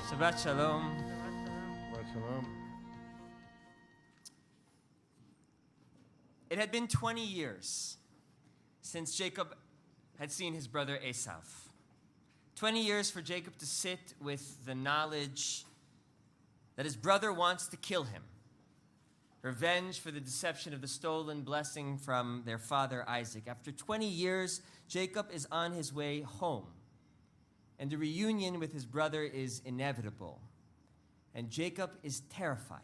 Shabbat Shalom. Shabbat Shalom. It had been 20 years since Jacob had seen his brother Esav. 20 years for Jacob to sit with the knowledge that his brother wants to kill him. Revenge for the deception of the stolen blessing from their father Isaac. After 20 years, Jacob is on his way home. And the reunion with his brother is inevitable. And Jacob is terrified.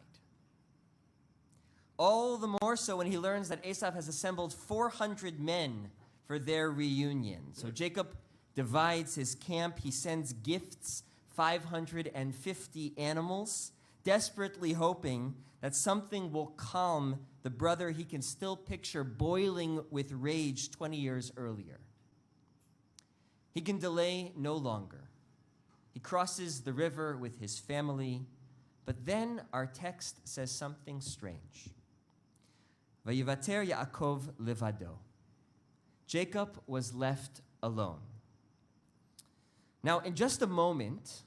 All the more so when he learns that Esav has assembled 400 men for their reunion. So Jacob divides his camp. He sends gifts, 550 animals, desperately hoping that something will calm the brother he can still picture boiling with rage 20 years earlier. He can delay no longer. He crosses the river with his family, but then our text says something strange. Vayivater Yaakov levado. Jacob was left alone. Now, in just a moment,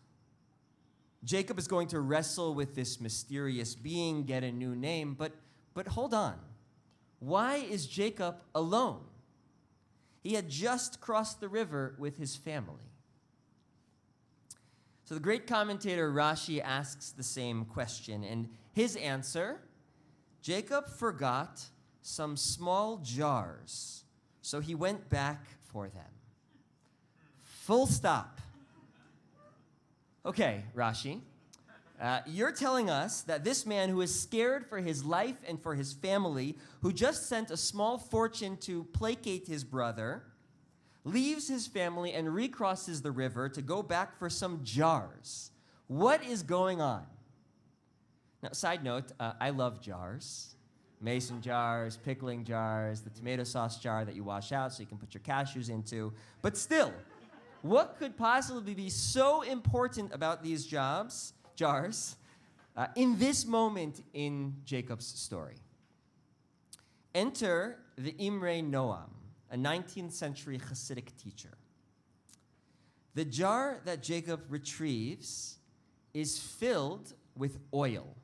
Jacob is going to wrestle with this mysterious being, get a new name, but hold on. Why is Jacob alone? He had just crossed the river with his family. So the great commentator Rashi asks the same question, and his answer, Jacob forgot some small jars, so he went back for them. Full stop. Okay, Rashi, you're telling us that this man who is scared for his life and for his family, who just sent a small fortune to placate his brother, leaves his family and recrosses the river to go back for some jars. What is going on? Now, side note, I love jars. Mason jars, pickling jars, the tomato sauce jar that you wash out so you can put your cashews into. But still, what could possibly be so important about these jars, in this moment in Jacob's story? Enter the Imre Noam, a 19th century Hasidic teacher. The jar that Jacob retrieves is filled with oil.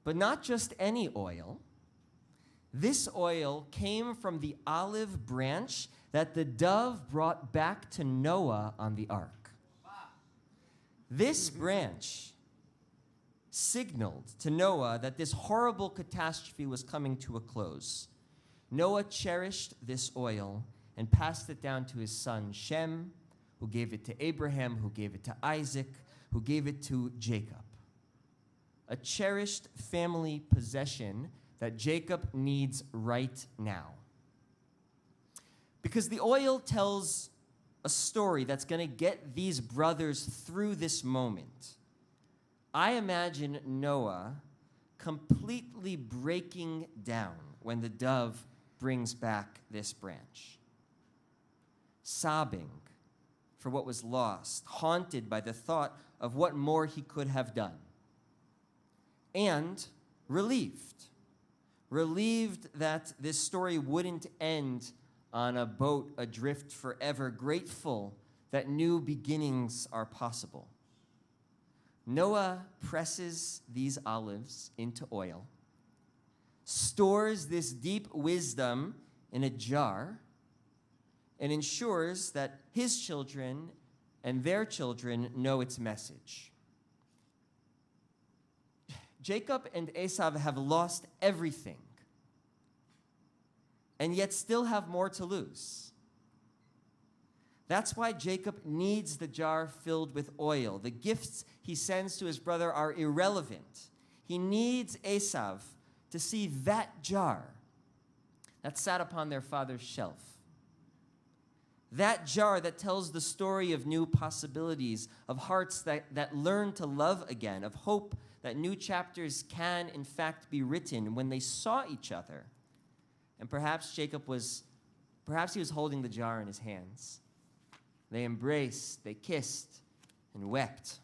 But not just any oil. This oil came from the olive branch that the dove brought back to Noah on the ark. This branch signaled to Noah that this horrible catastrophe was coming to a close. Noah cherished this oil and passed it down to his son Shem, who gave it to Abraham, who gave it to Isaac, who gave it to Jacob. A cherished family possession that Jacob needs right now. Because the oil tells a story that's going to get these brothers through this moment. I imagine Noah completely breaking down when the dove brings back this branch. Sobbing for what was lost, haunted by the thought of what more he could have done. And relieved that this story wouldn't end on a boat adrift forever, grateful that new beginnings are possible. Noah presses these olives into oil, stores this deep wisdom in a jar, and ensures that his children and their children know its message. Jacob and Esav have lost everything, and yet still have more to lose. That's why Jacob needs the jar filled with oil. The gifts he sends to his brother are irrelevant. He needs Esav to see that jar that sat upon their father's shelf. That jar that tells the story of new possibilities, of hearts that learn to love again, of hope that new chapters can, in fact, be written when they saw each other. And perhaps he was holding the jar in his hands. They embraced, they kissed, and wept.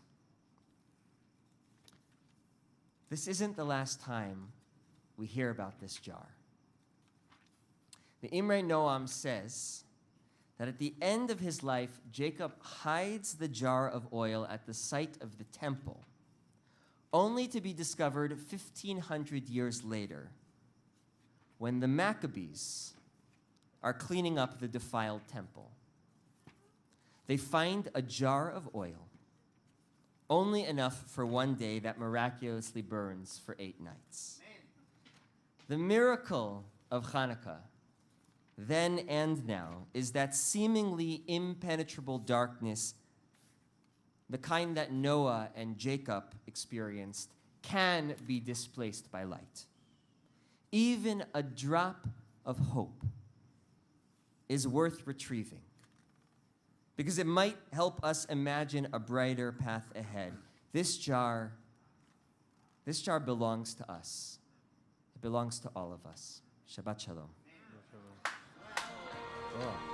This isn't the last time we hear about this jar. The Imre Noam says that at the end of his life, Jacob hides the jar of oil at the site of the temple, only to be discovered 1,500 years later when the Maccabees are cleaning up the defiled temple. They find a jar of oil, only enough for one day that miraculously burns for 8 nights. The miracle of Hanukkah, then and now, is that seemingly impenetrable darkness, the kind that Noah and Jacob experienced, can be displaced by light. Even a drop of hope is worth retrieving, because it might help us imagine a brighter path ahead. This jar belongs to us. It belongs to all of us. Shabbat Shalom. Oh.